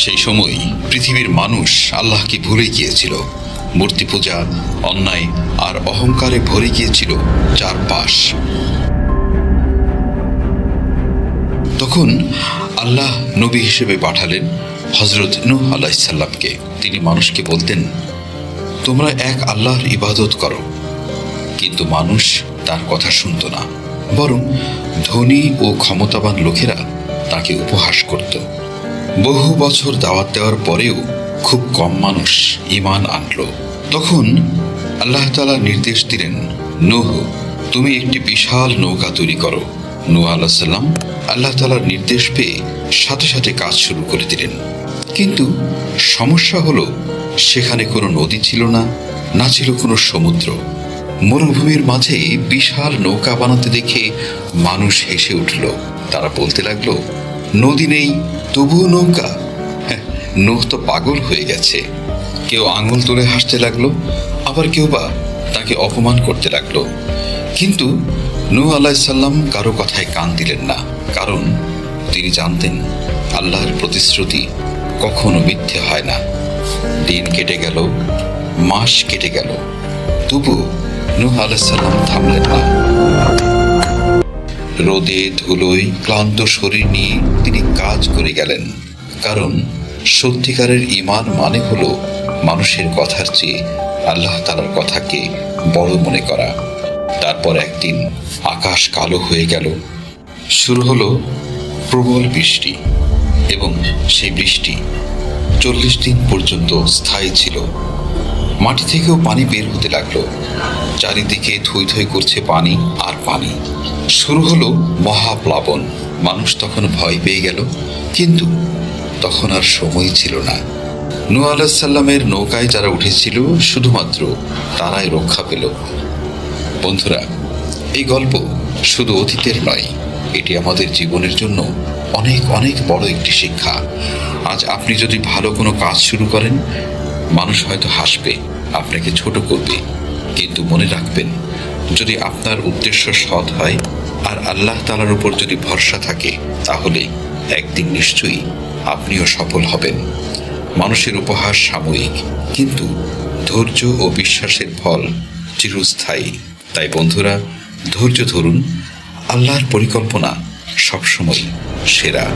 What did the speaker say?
সেই সময় পৃথিবীর মানুষ আল্লাহকে ভুলে গিয়েছিল। মূর্তি পূজা, অন্যায় আর অহংকারে ভরে গিয়েছিল চারপাশ। তখন আল্লাহ নবী হিসেবে পাঠালেন হযরত নূহ আলাইহিস সালামকে। তিনি মানুষকে বলতেন, তোমরা এক আল্লাহর ইবাদত করো। কিন্তু মানুষ তার কথা শুনত না, বরং ধনী ও ক্ষমতাবান লোকেরা তাকে উপহাস করত। বহু বছর দাওয়াত দেওয়ার পরেও খুব কম মানুষ ঈমান আনল। তখন আল্লাহ তাআলা নির্দেশ দিলেন, নূহ, তুমি একটি বিশাল নৌকা তৈরি করো। নূহ আলাইহিস সালাম আল্লাহ তাআলার নির্দেশ পেয়ে সাথে সাথে কাজ শুরু করে দিলেন। কিন্তু সমস্যা হলো, সেখানে কোনো নদী ছিল না, না ছিল কোনো সমুদ্র। মরুভূমির মাঝে বিশাল নৌকা বানাতে দেখে মানুষ হেসে উঠল। তারা বলতে লাগলো, নদী নেই তবুও নৌকা? নূহ তো পাগল হয়ে গেছে। কেউ আঙুল তুলে হাসতে লাগলো, আবার কেউ বা তাকে অপমান করতে লাগলো। কিন্তু নূহ আলাইহিস সালাম কারো কথায় কান দিলেন না, কারণ তিনি জানতেন আল্লাহর প্রতিশ্রুতি কখনো মিথ্যে হয় না। দিন কেটে গেল, মাস কেটে গেল, তবু নূহ আলাইহিস সালাম থামলেন না। রোদে ধুলোয় ক্লান্ত শরীর নিয়ে তিনি কাজ করে গেলেন, কারণ সত্যিকারের ঈমান মানে হলো মানুষের কথার চেয়ে আল্লাহ তাআলার কথাকে বড় মনে করা। তারপর একদিন আকাশ কালো হয়ে গেল, শুরু হলো প্রবল বৃষ্টি, এবং সেই বৃষ্টি 40 দিন পর্যন্ত স্থায়ী ছিল। মাটি থেকেও পানি বের হতে লাগলো, চারিদিকে থই থই করছে পানি আর পানি। শুরু হলো মহাপ্লাবন। মানুষ তখন ভয় পেয়ে গেল, কিন্তু তখন আর সময় ছিল না। নূহ আলাইহিস সালামের নৌকায় যারা উঠেছিল শুধুমাত্র তারাই রক্ষা পেল। বন্ধুরা, এই গল্প শুধু অতীতের নয়, এটি আমাদের জীবনের জন্য অনেক অনেক বড় একটি শিক্ষা। আজ আপনি যদি ভালো কোনো কাজ শুরু করেন, মানুষ হয়তো হাসবে, আপনাকে ছোট করবে, কিন্তু মনে রাখবেন, যদি আপনার উদ্দেশ্য সৎ হয় আর আল্লাহ তাআলার উপর যদি ভরসা থাকে, তাহলে একদিন নিশ্চয়ই আপনিও সফল হবেন। মানুষের উপহাস সাময়িক, কিন্তু ধৈর্য ও বিশ্বাসের ফল চিরস্থায়ী। তাই বন্ধুরা, ধৈর্য ধরুন, আল্লাহর পরিকল্পনা সবসময় সেরা।